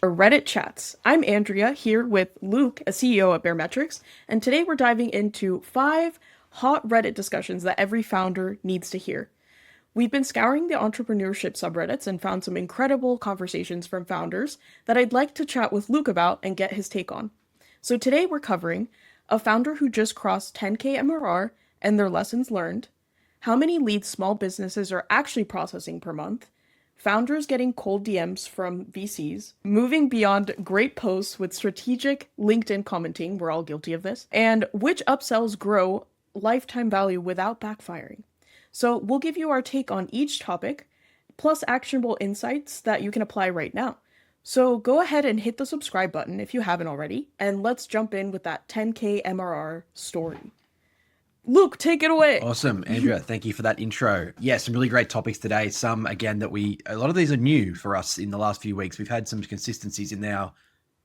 Reddit Chats. I'm Andrea here with Luke, a CEO at Baremetrics, and today we're diving into 5 hot Reddit discussions that every founder needs to hear. We've been scouring the entrepreneurship subreddits and found some incredible conversations from founders that I'd like to chat with Luke about and get his take on. So today we're covering a founder who just crossed 10K MRR and their lessons learned, how many leads small businesses are actually processing per month, founders getting cold DMs from VCs, moving beyond great posts with strategic LinkedIn commenting, we're all guilty of this, and which upsells grow lifetime value without backfiring. So we'll give you our take on each topic, plus actionable insights that you can apply right now. So go ahead and hit the subscribe button if you haven't already, and let's jump in with that 10K MRR story. Luke, take it away. Awesome. Andrea, thank you for that intro. Yeah, some really great topics today. Some, again, a lot of these are new for us in the last few weeks. We've had some consistencies in our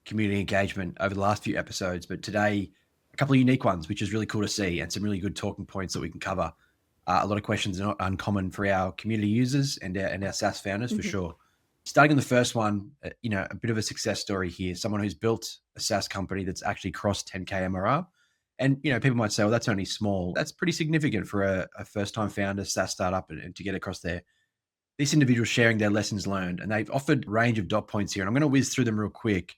community engagement over the last few episodes, but today, a couple of unique ones, which is really cool to see, and some really good talking points that we can cover. A lot of questions are not uncommon for our community users and our SaaS founders for sure. Starting on the first one, a bit of a success story here. Someone who's built a SaaS company that's actually crossed 10K MRR. And, people might say, well, that's only small. That's pretty significant for a first-time founder, SaaS startup, and to get across there. This individual sharing their lessons learned, and they've offered a range of dot points here. And I'm going to whiz through them real quick,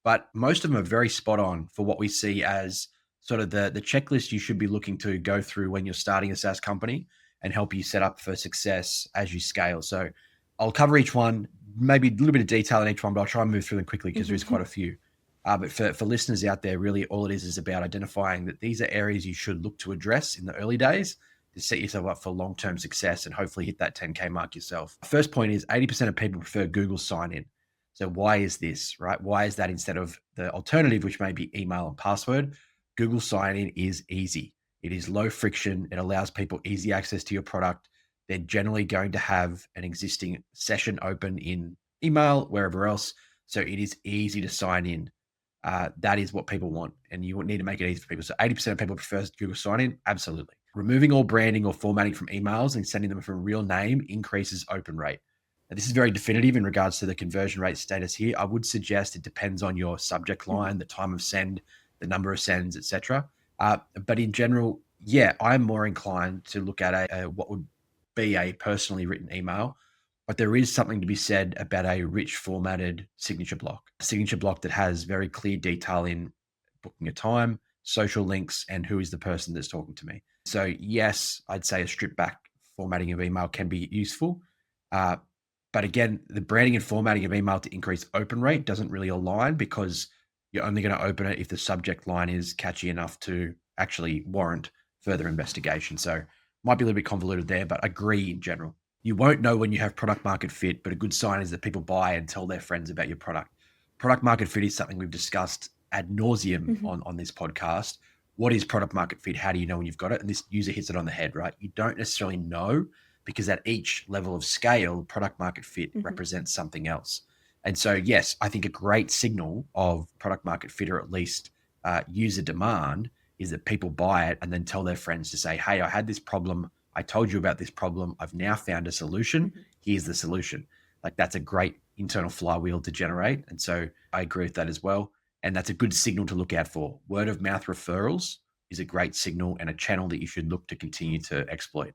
but most of them are very spot on for what we see as sort of the checklist you should be looking to go through when you're starting a SaaS company and help you set up for success as you scale. So I'll cover each one, maybe a little bit of detail in each one, but I'll try and move through them quickly because there is quite a few. But for listeners out there, really all it is about identifying that these are areas you should look to address in the early days to set yourself up for long-term success and hopefully hit that 10K mark yourself. First point is 80% of people prefer Google sign-in. So why is this, right? Why is that instead of the alternative, which may be email and password? Google sign-in is easy. It is low friction. It allows people easy access to your product. They're generally going to have an existing session open in email, wherever else. So it is easy to sign in. That is what people want, and you need to make it easy for people. So 80% of people prefer Google sign-in. Absolutely. Removing all branding or formatting from emails and sending them from a real name increases open rate. Now, this is very definitive in regards to the conversion rate status here. I would suggest it depends on your subject line, the time of send, the number of sends, etc. But in general, yeah, I'm more inclined to look at what would be a personally written email. But there is something to be said about a rich formatted signature block that has very clear detail in booking a time, social links, and who is the person that's talking to me. So yes, I'd say a stripped back formatting of email can be useful. But again, the branding and formatting of email to increase open rate doesn't really align because you're only going to open it if the subject line is catchy enough to actually warrant further investigation. So might be a little bit convoluted there, but agree in general. You won't know when you have product market fit, but a good sign is that people buy and tell their friends about your product. Product market fit is something we've discussed ad nauseum on this podcast. What is product market fit? How do you know when you've got it? And this user hits it on the head, right? You don't necessarily know because at each level of scale, product market fit represents something else. And so, yes, I think a great signal of product market fit, or at least user demand, is that people buy it and then tell their friends to say, hey, I had this problem. I told you about this problem. I've now found a solution. Here's the solution. Like, that's a great internal flywheel to generate. And so I agree with that as well. And that's a good signal to look out for. Word of mouth referrals is a great signal and a channel that you should look to continue to exploit.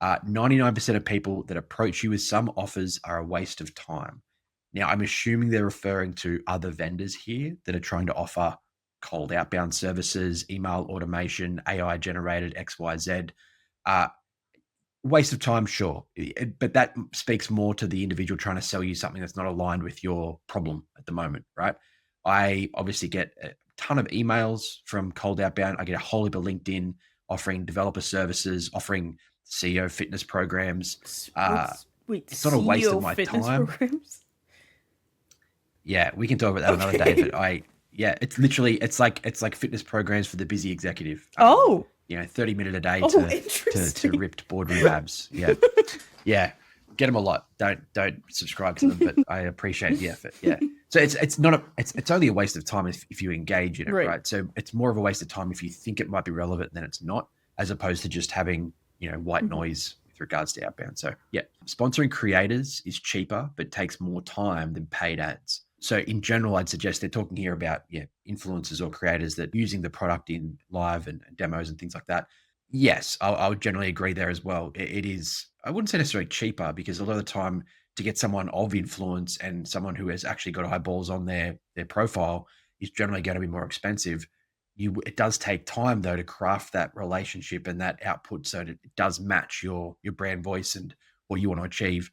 99% of people that approach you with some offers are a waste of time. Now, I'm assuming they're referring to other vendors here that are trying to offer cold outbound services, email automation, AI generated XYZ. Waste of time, sure. But that speaks more to the individual trying to sell you something that's not aligned with your problem at the moment, right? I obviously get a ton of emails from cold outbound. I get a whole heap of LinkedIn offering developer services, offering CEO fitness programs. It's not a waste of my time. Programs? Yeah, we can talk about that another day. But it's like fitness programs for the busy executive. 30-minute a day to ripped boardroom abs. Yeah. Yeah. Get them a lot. Don't subscribe to them, but I appreciate the effort. Yeah. So it's only a waste of time if you engage in it, right? So it's more of a waste of time if you think it might be relevant than it's not, as opposed to just having, white noise with regards to outbound. So yeah, sponsoring creators is cheaper, but takes more time than paid ads. So in general, I'd suggest they're talking here about influencers or creators that using the product in live and demos and things like that. Yes, I would generally agree there as well. It is, I wouldn't say necessarily cheaper, because a lot of the time to get someone of influence and someone who has actually got eyeballs on their profile is generally going to be more expensive. It does take time though to craft that relationship and that output so that it does match your brand voice and what you want to achieve.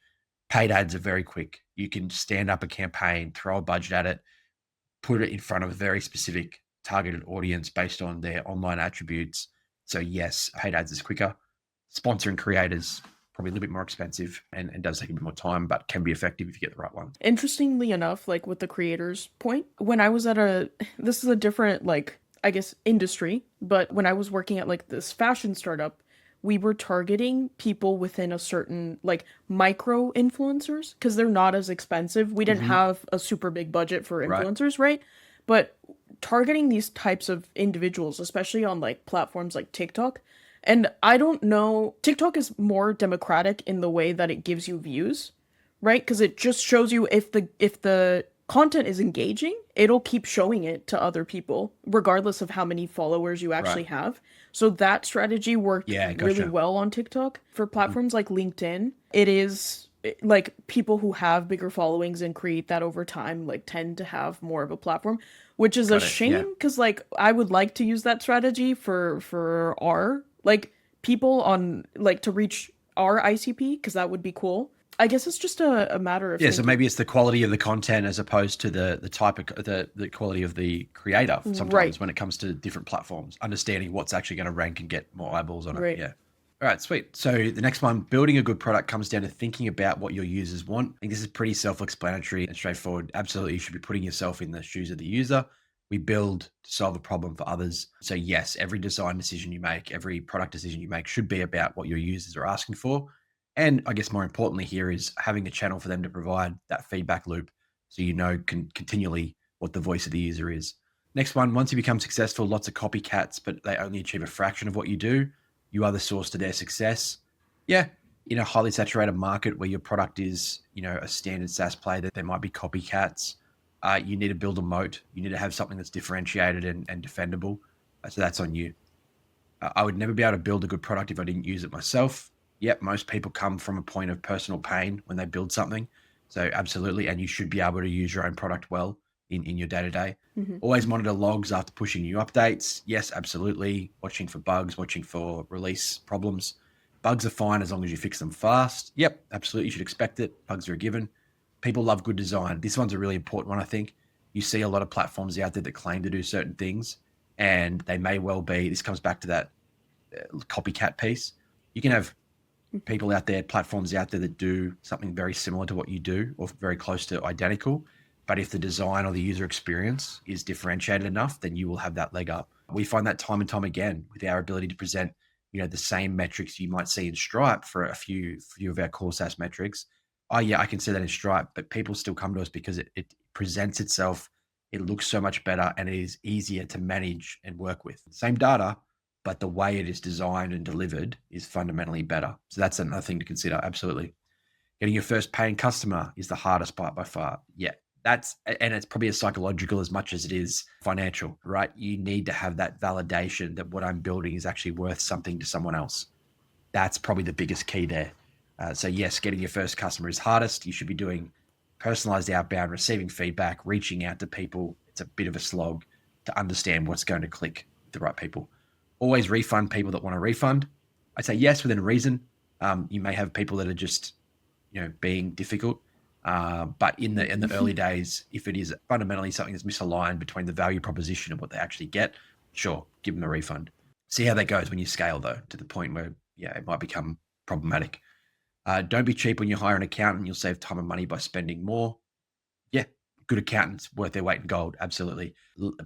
Paid ads are very quick. You can stand up a campaign, throw a budget at it, put it in front of a very specific targeted audience based on their online attributes. So yes, paid ads is quicker. Sponsoring creators, probably a little bit more expensive and does take a bit more time, but can be effective if you get the right one. Interestingly enough, like with the creators point, when I was at this is a different, like, I guess, industry, but when I was working at like this fashion startup, we were targeting people within a certain, like, micro influencers because they're not as expensive. We didn't have a super big budget for Right. influencers, right? But targeting these types of individuals, especially on like platforms like TikTok, and I don't know, TikTok is more democratic in the way that it gives you views, right? Because it just shows you if the content is engaging, it'll keep showing it to other people, regardless of how many followers you actually Right. have. So that strategy worked Yeah, really gotcha. well on TikTok. For Mhm. platforms like LinkedIn, it is like people who have bigger followings and create that over time like tend to have more of a platform, which is a Got it. Yeah. shame because like I would like to use that strategy for our like people on like to reach our ICP because that would be cool. I guess it's just a matter of Yeah, so thinking. maybe it's the quality of the content as opposed to the type of the quality of the creator Right, sometimes when it comes to different platforms, understanding what's actually going to rank and get more eyeballs on it. right. Yeah. All right, sweet. So the next one, building a good product comes down to thinking about what your users want. I think this is pretty self-explanatory and straightforward. Absolutely, you should be putting yourself in the shoes of the user. We build to solve a problem for others. So yes, every design decision you make, every product decision you make should be about what your users are asking for. And I guess more importantly here is having a channel for them to provide that feedback loop so you know continually what the voice of the user is. Next one, once you become successful, lots of copycats, but they only achieve a fraction of what you do. You are the source to their success. Yeah, in a highly saturated market where your product is, a standard SaaS play, that there might be copycats. You need to build a moat. You need to have something that's differentiated and defendable. So that's on you. I would never be able to build a good product if I didn't use it myself. Yep, most people come from a point of personal pain when they build something. So absolutely, and you should be able to use your own product well in your day-to-day. Hmm. Always monitor logs after pushing new updates. Yes, absolutely. Watching for bugs, watching for release problems. Bugs are fine as long as you fix them fast. Yep, absolutely. You should expect it. Bugs are a given. People love good design. This one's a really important one, I think. You see a lot of platforms out there that claim to do certain things, and they may well be. This comes back to that copycat piece. You can have people out there, platforms out there that do something very similar to what you do or very close to identical. But if the design or the user experience is differentiated enough, then you will have that leg up. We find that time and time again with our ability to present, the same metrics you might see in Stripe for a few of our core SaaS metrics. Oh yeah, I can see that in Stripe, but people still come to us because it presents itself. It looks so much better and it is easier to manage and work with. Same data, but the way it is designed and delivered is fundamentally better. So that's another thing to consider. Absolutely. Getting your first paying customer is the hardest part by far. Yeah. And it's probably as psychological as much as it is financial, right? You need to have that validation that what I'm building is actually worth something to someone else. That's probably the biggest key there. So yes, getting your first customer is hardest. You should be doing personalized outbound, receiving feedback, reaching out to people. It's a bit of a slog to understand what's going to click with the right people. Always refund people that want to refund. I'd say yes within reason. You may have people that are just being difficult, but in the early days, if it is fundamentally something that's misaligned between the value proposition and what they actually get, sure, give them a refund. See how that goes when you scale though, to the point where it might become problematic. Don't be cheap when you hire an accountant. You'll save time and money by spending more. Yeah, good accountants worth their weight in gold. Absolutely.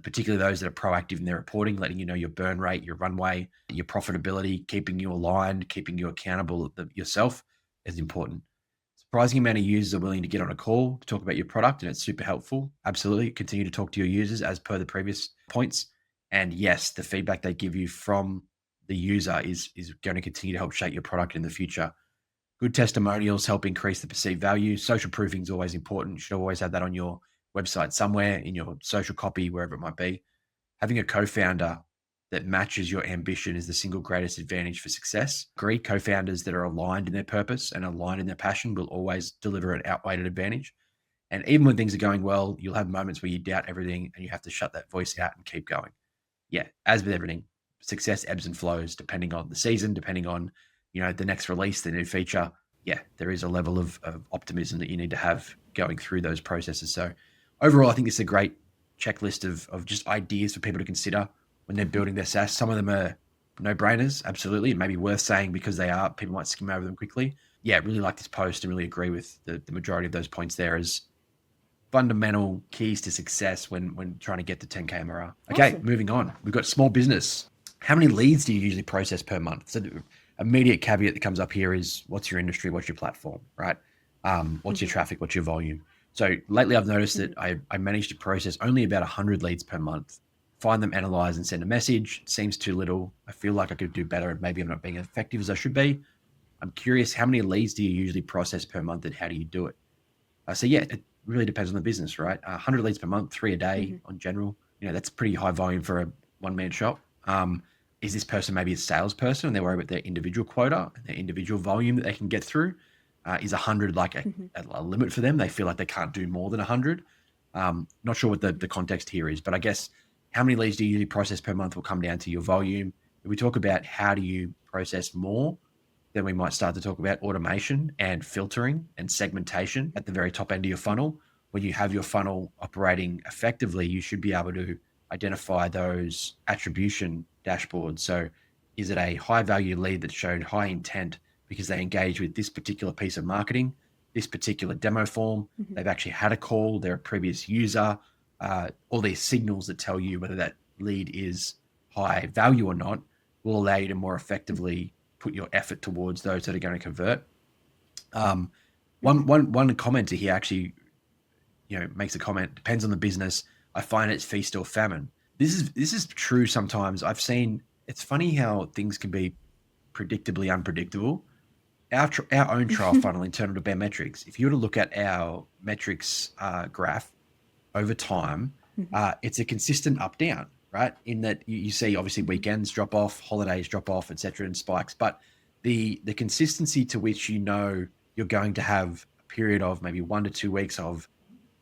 Particularly those that are proactive in their reporting, letting you know your burn rate, your runway, your profitability, keeping you aligned, keeping you accountable yourself is important. Surprising amount of users are willing to get on a call to talk about your product, and it's super helpful. Absolutely. Continue to talk to your users as per the previous points. And yes, the feedback they give you from the user is going to continue to help shape your product in the future. Good testimonials help increase the perceived value. Social proofing is always important. You should always have that on your website, somewhere in your social copy, wherever it might be, having a co-founder that matches your ambition is the single greatest advantage for success. Great co-founders that are aligned in their purpose and aligned in their passion will always deliver an outweighed advantage. And even when things are going well, you'll have moments where you doubt everything and you have to shut that voice out and keep going. Yeah, as with everything, success ebbs and flows depending on the season, depending on, the next release, the new feature. Yeah, there is a level of optimism that you need to have going through those processes. So overall, I think it's a great checklist of just ideas for people to consider when they're building their SaaS. Some of them are no-brainers, absolutely. It may be worth saying because they are. People might skim over them quickly. Yeah, really like this post and really agree with the majority of those points there as fundamental keys to success when trying to get to 10K MRR. Okay, Awesome. moving on. We've got small business. How many leads do you usually process per month? So the immediate caveat that comes up here is what's your industry, what's your platform, right? What's your traffic, what's your volume? So lately I've noticed that I managed to process only about 100 leads per month, find them, analyze and send a message. Seems too little. I feel like I could do better. Maybe I'm not being as effective as I should be. I'm curious, how many leads do you usually process per month and how do you do it? So yeah, it really depends on the business, right? 100 leads per month, 3 a day on general. That's pretty high volume for a one-man shop. Is this person maybe a salesperson and they worry about their individual quota and their individual volume that they can get through? Is 100 like a limit for them? They feel like they can't do more than 100. Not sure what the context here is, but I guess how many leads do you usually process per month will come down to your volume. If we talk about how do you process more, then we might start to talk about automation and filtering and segmentation at the very top end of your funnel. When you have your funnel operating effectively, you should be able to identify those attribution dashboards. So is it a high value lead that showed high intent because they engage with this particular piece of marketing, this particular demo form, they've actually had a call, they're a previous user, all these signals that tell you whether that lead is high value or not will allow you to more effectively put your effort towards those that are going to convert. One commenter here actually, makes a comment, depends on the business. I find it's feast or famine. This is true sometimes. I've seen, it's funny how things can be predictably unpredictable. Our own trial funnel internal to Baremetrics, if you were to look at our metrics graph over time, it's a consistent up down, right? In that you see obviously weekends drop off, holidays drop off, etc., and spikes. But the consistency to which you're going to have a period of maybe 1 to 2 weeks of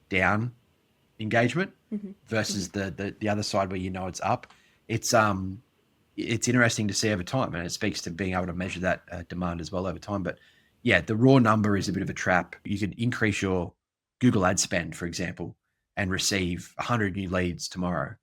down engagement versus the other side where it's up, it's interesting to see over time, and it speaks to being able to measure that demand as well over time. But yeah, the raw number is a bit of a trap. You could increase your Google ad spend, for example, and receive 100 new leads tomorrow,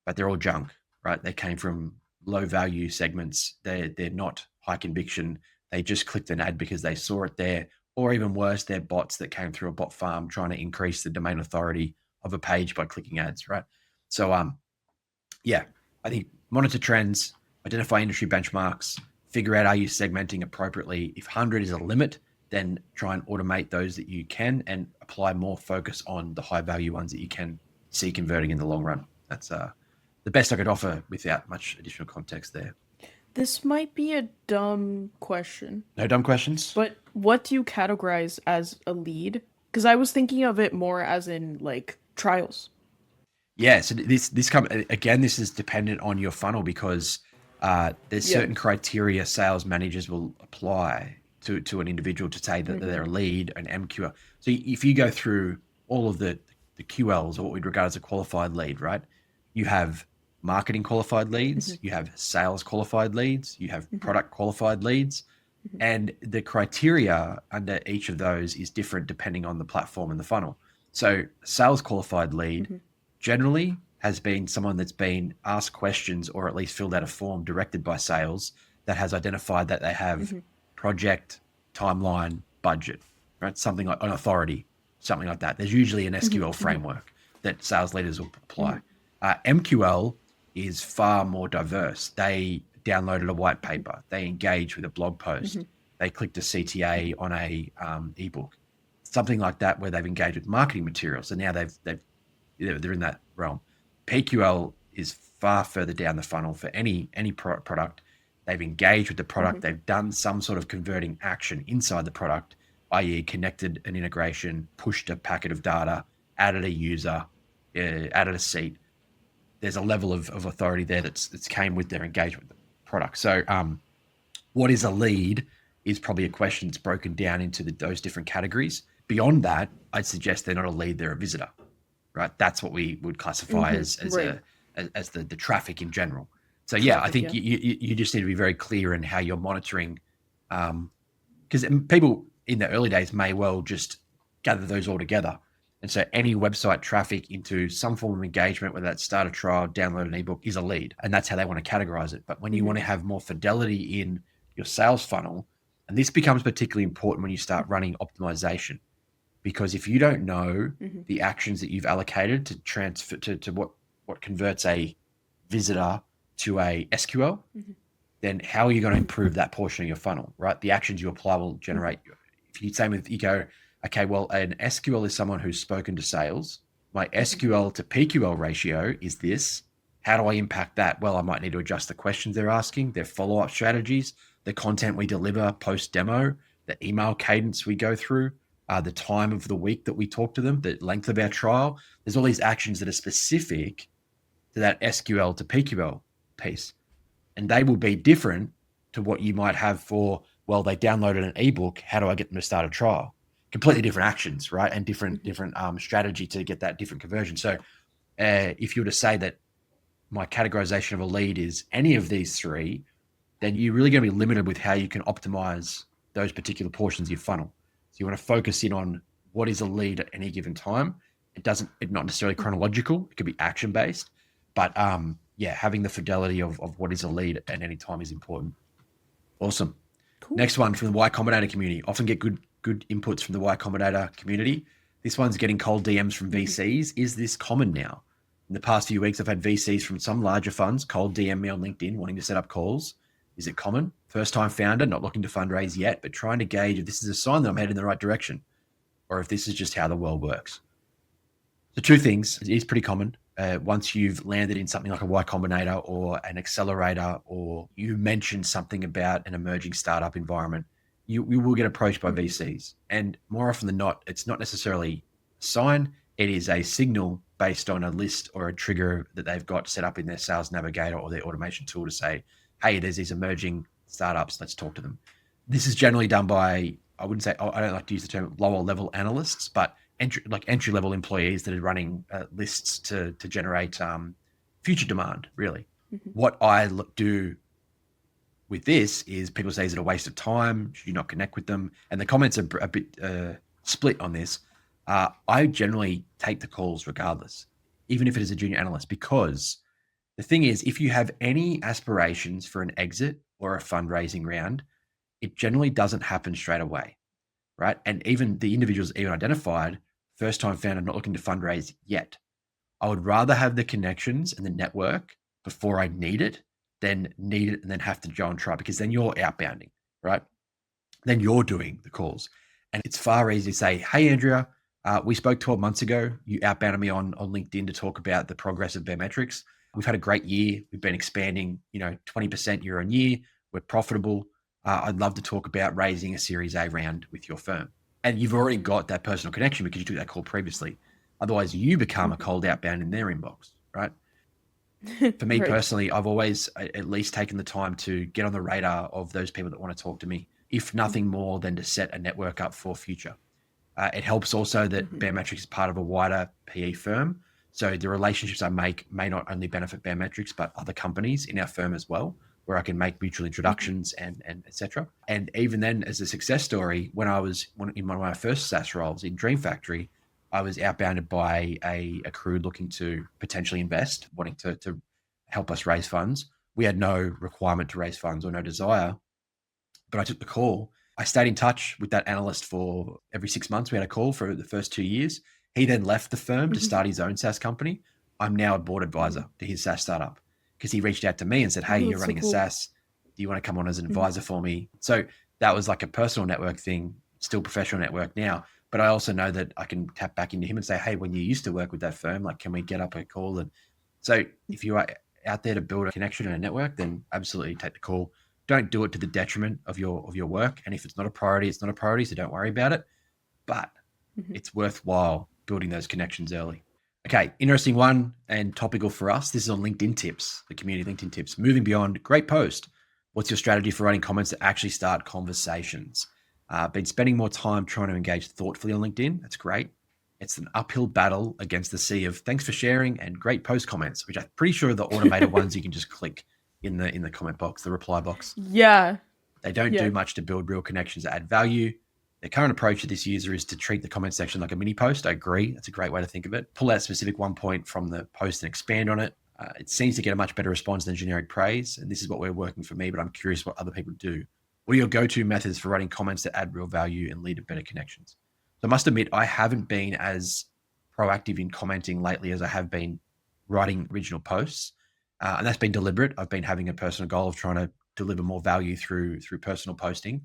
but they're all junk, right? They came from low value segments. They're not high conviction. They just clicked an ad because they saw it there, or even worse, they're bots that came through a bot farm trying to increase the domain authority of a page by clicking ads, right? So, yeah, I think monitor trends, identify industry benchmarks, figure out, are you segmenting appropriately? If 100 is a limit, then try and automate those that you can and apply more focus on the high value ones that you can see converting in the long run. That's the best I could offer without much additional context there. This might be a dumb question. No dumb questions? But what do you categorize as a lead? Because I was thinking of it more as in like trials. Yeah, so this is dependent on your funnel because there's certain criteria sales managers will apply to an individual to say that they're a lead, an MQL. So if you go through all of the QLs, or what we'd regard as a qualified lead, right? You have marketing qualified leads, you have sales qualified leads, you have product qualified leads, and the criteria under each of those is different depending on the platform and the funnel. So sales qualified lead generally has been someone that's been asked questions or at least filled out a form directed by sales that has identified that they have project, timeline, budget, right? Something like an authority, something like that. There's usually an SQL framework that sales leaders will apply. MQL is far more diverse. They downloaded a white paper. They engaged with a blog post. They clicked a CTA on a ebook, something like that, where they've engaged with marketing materials. So now they're in that realm. PQL is far further down the funnel for any product. They've engaged with the product. They've done some sort of converting action inside the product, i.e. connected an integration, pushed a packet of data, added a user, added a seat, there's a level of authority there that's came with their engagement with the product. So what is a lead is probably a question that's broken down into those different categories. Beyond that, I'd suggest they're not a lead, they're a visitor, right? That's what we would classify as right. the traffic in general. So yeah, Traffic, I think yeah. you just need to be very clear in how you're monitoring, because people in the early days may well just gather those all together. And so any website traffic into some form of engagement, whether that's start a trial, download an ebook, is a lead. And that's how they want to categorize it. But when you want to have more fidelity in your sales funnel, and this becomes particularly important when you start running optimization, because if you don't know the actions that you've allocated to transfer to what converts a visitor to a SQL, then how are you going to improve that portion of your funnel, right? The actions you apply will generate. If you say you go, okay, well, an SQL is someone who's spoken to sales. My SQL to PQL ratio is this. How do I impact that? Well, I might need to adjust the questions they're asking, their follow-up strategies, the content we deliver post-demo, the email cadence we go through, the time of the week that we talk to them, the length of our trial. There's all these actions that are specific to that SQL to PQL piece. And they will be different to what you might have for, well, they downloaded an ebook. How do I get them to start a trial? Completely different actions, right? And different strategy to get that different conversion. So if you were to say that my categorization of a lead is any of these three, then you're really going to be limited with how you can optimize those particular portions of your funnel. So you want to focus in on what is a lead at any given time. It's not necessarily chronological. It could be action based, but having the fidelity of what is a lead at any time is important. Awesome. Cool. Next one from the Y Combinator community. Often get good inputs from the Y Combinator community. This one's getting cold DMs from VCs. Is this common now? In the past few weeks, I've had VCs from some larger funds cold DM me on LinkedIn wanting to set up calls. Is it common? First-time founder, not looking to fundraise yet, but trying to gauge if this is a sign that I'm headed in the right direction or if this is just how the world works. So two things. It is pretty common. Once you've landed in something like a Y Combinator or an accelerator, or you mentioned something about an emerging startup environment, you will get approached by VCs. And more often than not, it's not necessarily a sign. It is a signal based on a list or a trigger that they've got set up in their sales navigator or their automation tool to say, hey, there's these emerging startups, let's talk to them. This is generally done by, I wouldn't say, I don't like to use the term lower level analysts, but entry level employees that are running lists to generate future demand, really. What I do with this is people say, is it a waste of time? Should you not connect with them? And the comments are a bit split on this. I generally take the calls regardless, even if it is a junior analyst, because the thing is, if you have any aspirations for an exit or a fundraising round, it generally doesn't happen straight away, right? And even the individuals even identified, first-time founder, not looking to fundraise yet. I would rather have the connections and the network before I need it than need it and then have to go and try, because then you're outbounding, right? Then you're doing the calls. And it's far easier to say, hey, Andrea, we spoke 12 months ago. You outbounded me on LinkedIn to talk about the progress of Baremetrics. We've had a great year. We've been expanding, 20% year on year. We're profitable. I'd love to talk about raising a Series A round with your firm. And you've already got that personal connection because you took that call previously. Otherwise, you become a cold outbound in their inbox, right? For me personally, I've always at least taken the time to get on the radar of those people that want to talk to me, if nothing more than to set a network up for future. It helps also that Baremetrics is part of a wider PE firm. So the relationships I make may not only benefit Baremetrics, but other companies in our firm as well, where I can make mutual introductions and et cetera. And even then, as a success story, when I was in one of my first SaaS roles in Dream Factory, I was outbounded by a crew looking to potentially invest, wanting to help us raise funds. We had no requirement to raise funds or no desire, but I took the call. I stayed in touch with that analyst for every 6 months. We had a call for the first 2 years. He then left the firm to start his own SaaS company. I'm now a board advisor to his SaaS startup because he reached out to me and said, hey, you're running a SaaS. Do you want to come on as an advisor for me? So that was like a personal network thing, still professional network now. But I also know that I can tap back into him and say, hey, when you used to work with that firm, like, can we get up a call? And so if you are out there to build a connection and a network, then absolutely take the call. Don't do it to the detriment of your work. And if it's not a priority, it's not a priority. So don't worry about it. But it's worthwhile building those connections early. Okay, interesting one and topical for us. This is on LinkedIn tips, the community LinkedIn tips. Moving beyond, great post. What's your strategy for writing comments that actually start conversations? Been spending more time trying to engage thoughtfully on LinkedIn. That's great. It's an uphill battle against the sea of thanks for sharing and great post comments, which I'm pretty sure are the automated ones you can just click in the comment box, the reply box. Yeah. They don't do much to build real connections that add value. The current approach to this user is to treat the comment section like a mini post. I agree. That's a great way to think of it. Pull out specific one point from the post and expand on it. It seems to get a much better response than generic praise. And this is what we're working for me, but I'm curious what other people do. What are your go-to methods for writing comments that add real value and lead to better connections? So I must admit, I haven't been as proactive in commenting lately as I have been writing original posts. And that's been deliberate. I've been having a personal goal of trying to deliver more value through personal posting.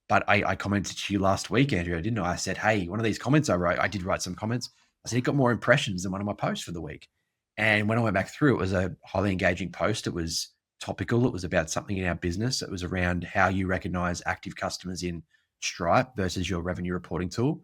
But I commented to you last week, Andrea, didn't I? I said, hey, one of these comments I wrote, I did write some comments. I said, it got more impressions than one of my posts for the week. And when I went back through, it was a highly engaging post. It was topical. It was about something in our business. It was around how you recognize active customers in Stripe versus your revenue reporting tool.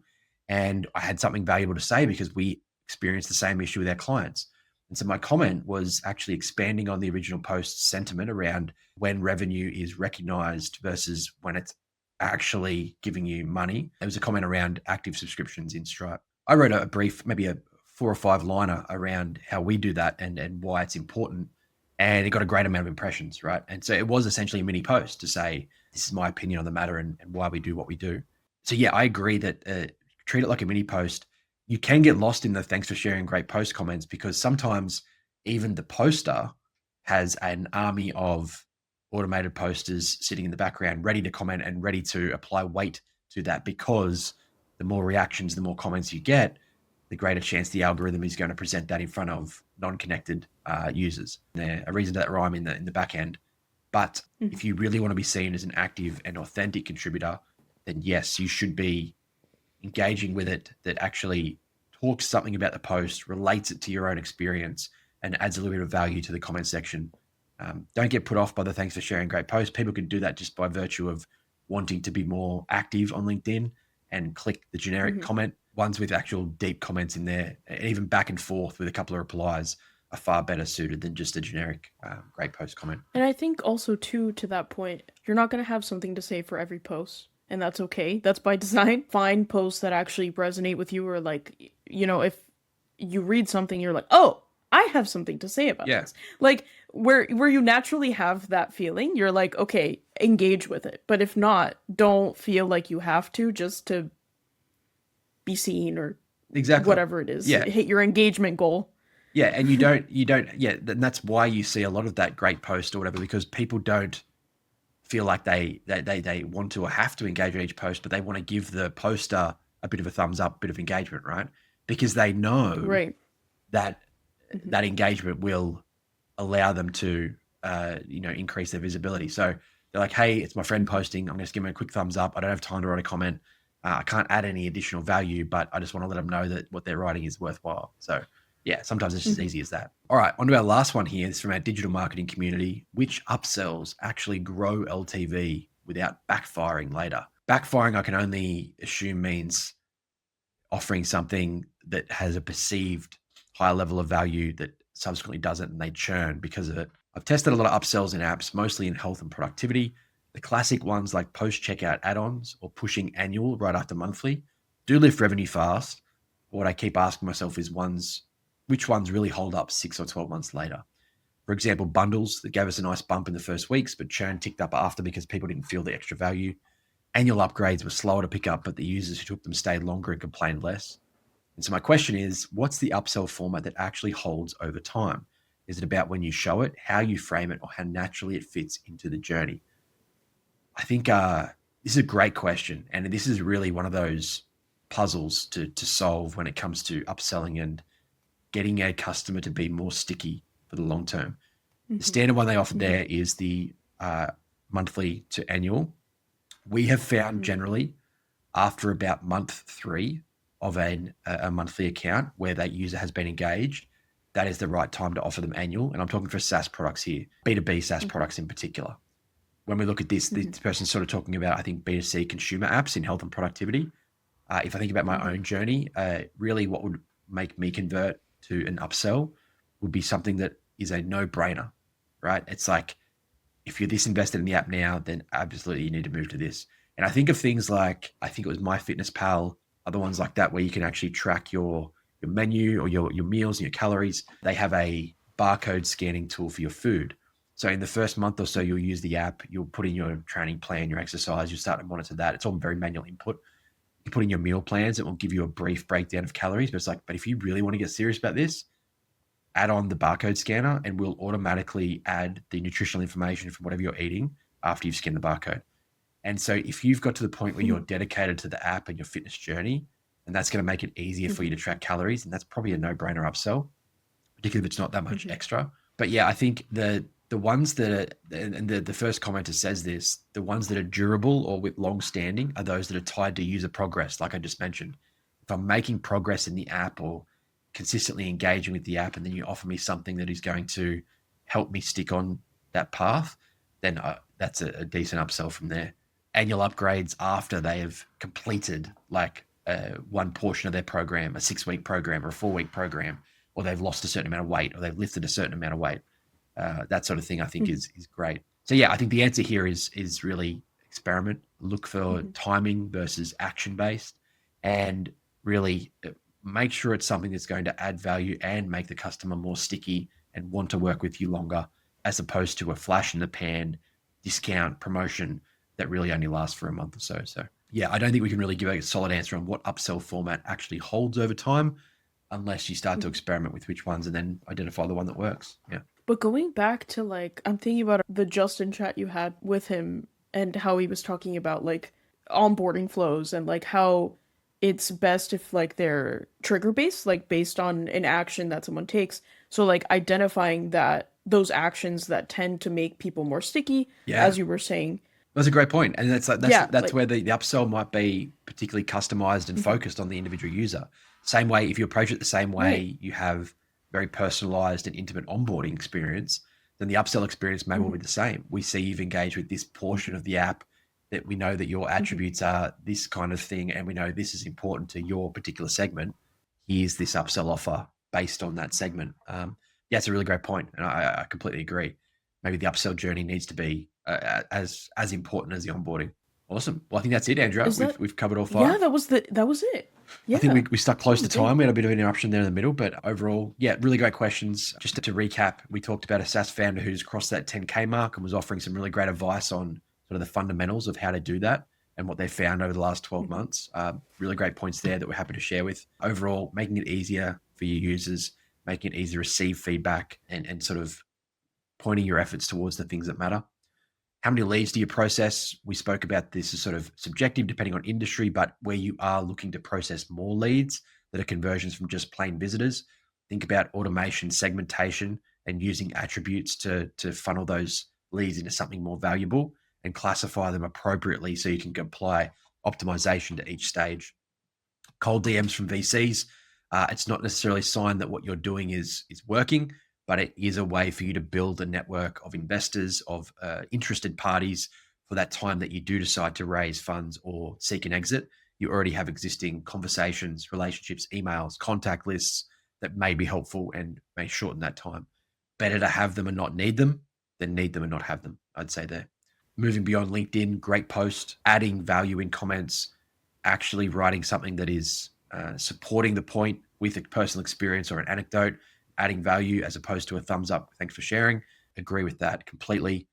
And I had something valuable to say because we experienced the same issue with our clients. And so my comment was actually expanding on the original post's sentiment around when revenue is recognized versus when it's actually giving you money. There was a comment around active subscriptions in Stripe. I wrote a brief, maybe a 4 or 5 liner around how we do that and why it's important. And it got a great amount of impressions, right? And so it was essentially a mini post to say, this is my opinion on the matter and why we do what we do. So yeah, I agree that treat it like a mini post. You can get lost in the thanks for sharing great post comments because sometimes even the poster has an army of automated posters sitting in the background, ready to comment and ready to apply weight to that, because the more reactions, the more comments you get, the greater chance the algorithm is going to present that in front of non-connected users. There a reason to that rhyme in the back end. But if you really want to be seen as an active and authentic contributor, then yes, you should be engaging with it that actually talks something about the post, relates it to your own experience, and adds a little bit of value to the comment section. Don't get put off by the thanks for sharing great posts. People can do that just by virtue of wanting to be more active on LinkedIn and click the generic comment. Ones with actual deep comments in there, and even back and forth with a couple of replies, are far better suited than just a generic great post comment. And I think also too, to that point, you're not going to have something to say for every post. And that's okay. That's by design. Find posts that actually resonate with you, or like, you know, if you read something, you're like, oh, I have something to say about this. Like where you naturally have that feeling, you're like, okay, engage with it. But if not, don't feel like you have to just to be seen or whatever it is. Hit your engagement goal. Yeah, and you don't, and that's why you see a lot of that great post or whatever, because people don't feel like they want to or have to engage with each post, but they want to give the poster a bit of a thumbs up, bit of engagement, right? Because they know that that engagement will allow them to, increase their visibility. So they're like, hey, it's my friend posting. I'm going to give them a quick thumbs up. I don't have time to write a comment. I can't add any additional value, but I just want to let them know that what they're writing is worthwhile. So yeah, sometimes it's just as easy as that. All right, on to our last one here. It's from our digital marketing community. Which upsells actually grow LTV without backfiring later? Backfiring, I can only assume, means offering something that has a perceived higher level of value that subsequently doesn't, and they churn because of it. I've tested a lot of upsells in apps, mostly in health and productivity. The classic ones like post-checkout add-ons or pushing annual right after monthly do lift revenue fast. What I keep asking myself is which ones really hold up 6 or 12 months later? For example, bundles that gave us a nice bump in the first weeks, but churn ticked up after because people didn't feel the extra value. Annual upgrades were slower to pick up, but the users who took them stayed longer and complained less. And so my question is, what's the upsell format that actually holds over time? Is it about when you show it, how you frame it, or how naturally it fits into the journey? I think this is a great question. And this is really one of those puzzles to solve when it comes to upselling and getting a customer to be more sticky for the long term. The standard one they offer there is the monthly to annual. We have found generally after about month 3 of a monthly account where that user has been engaged, that is the right time to offer them annual. And I'm talking for SaaS products here, B2B SaaS products in particular. When we look at this, this person's sort of talking about, I think, B2C consumer apps in health and productivity. If I think about my own journey, really what would make me convert to an upsell would be something that is a no-brainer, right? It's like, if you're this invested in the app now, then absolutely you need to move to this. And I think of things like, I think it was MyFitnessPal, other ones like that, where you can actually track your menu or your meals and your calories. They have a barcode scanning tool for your food. So in the first month or so, you'll use the app, you'll put in your training plan, your exercise, you start to monitor that. It's all very manual input. You put in your meal plans, it will give you a brief breakdown of calories, but it's like, but if you really want to get serious about this, add on the barcode scanner and we'll automatically add the nutritional information from whatever you're eating after you've scanned the barcode. And so if you've got to the point where you're dedicated to the app and your fitness journey, and that's going to make it easier for you to track calories, and that's probably a no-brainer upsell, particularly if it's not that much extra. But yeah, I think the ones that are, and the first commenter says this, the ones that are durable or with long standing are those that are tied to user progress, like I just mentioned. If I'm making progress in the app or consistently engaging with the app, and then you offer me something that is going to help me stick on that path, then that's a decent upsell from there. Annual upgrades after they have completed like one portion of their program, a 6-week program or a 4-week program, or they've lost a certain amount of weight or they've lifted a certain amount of weight. That sort of thing I think is great. So yeah, I think the answer here is really experiment, look for timing versus action-based, and really make sure it's something that's going to add value and make the customer more sticky and want to work with you longer, as opposed to a flash in the pan discount promotion that really only lasts for a month or so. So yeah, I don't think we can really give a solid answer on what upsell format actually holds over time unless you start to experiment with which ones and then identify the one that works. Yeah. But going back to like, I'm thinking about the Justin chat you had with him and how he was talking about like onboarding flows and like how it's best if like they're trigger based, like based on an action that someone takes. So like identifying that those actions that tend to make people more sticky, as you were saying. That's a great point. And that's like, where the upsell might be particularly customized and focused on the individual user. Same way, if you approach it the same way, you have very personalized and intimate onboarding experience, then the upsell experience may well be the same. We see you've engaged with this portion of the app, that we know that your attributes are this kind of thing, and we know this is important to your particular segment. Here's this upsell offer based on that segment. Yeah, it's a really great point, and I completely agree. Maybe the upsell journey needs to be as important as the onboarding. Awesome. Well, I think that's it, Andrea. We've covered all 5. Yeah, that was it. Yeah. I think we stuck close to time. We had a bit of an interruption there in the middle, but overall, yeah, really great questions. Just to recap, we talked about a SaaS founder who's crossed that 10K mark and was offering some really great advice on sort of the fundamentals of how to do that and what they found over the last 12 months. Really great points there that we're happy to share with. Overall, making it easier for your users, making it easier to receive feedback and sort of pointing your efforts towards the things that matter. How many leads do you process? We spoke about this as sort of subjective depending on industry, but where you are looking to process more leads that are conversions from just plain visitors, think about automation, segmentation, and using attributes to funnel those leads into something more valuable and classify them appropriately so you can apply optimization to each stage. Cold DMs from VCs, it's not necessarily a sign that what you're doing is working, but it is a way for you to build a network of investors, of interested parties for that time that you do decide to raise funds or seek an exit. You already have existing conversations, relationships, emails, contact lists that may be helpful and may shorten that time. Better to have them and not need them than need them and not have them, I'd say there. Moving beyond LinkedIn, great post, adding value in comments, actually writing something that is supporting the point with a personal experience or an anecdote, adding value as opposed to a thumbs up, thanks for sharing. Agree with that completely.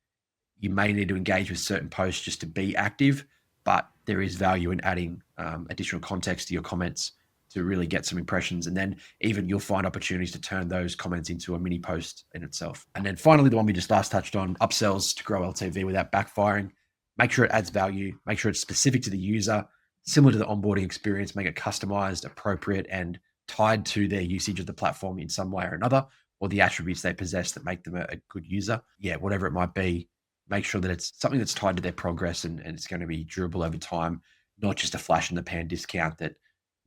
You may need to engage with certain posts just to be active, but there is value in adding additional context to your comments to really get some impressions. And then even you'll find opportunities to turn those comments into a mini post in itself. And then finally, the one we just last touched on, upsells to grow LTV without backfiring. Make sure it adds value, make sure it's specific to the user, similar to the onboarding experience, make it customized, appropriate, and tied to their usage of the platform in some way or another, or the attributes they possess that make them a good user. Yeah, whatever it might be, make sure that it's something that's tied to their progress and it's going to be durable over time, not just a flash in the pan discount that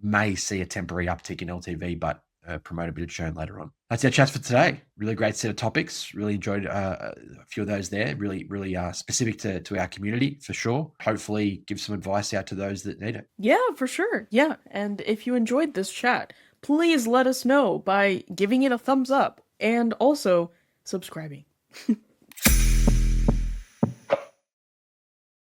may see a temporary uptick in LTV, but promote a bit of churn later on. That's our chats for today. Really great set of topics. Really enjoyed a few of those there. Really specific to our community for sure. Hopefully give some advice out to those that need it. Yeah, for sure. Yeah. And if you enjoyed this chat, please let us know by giving it a thumbs up and also subscribing.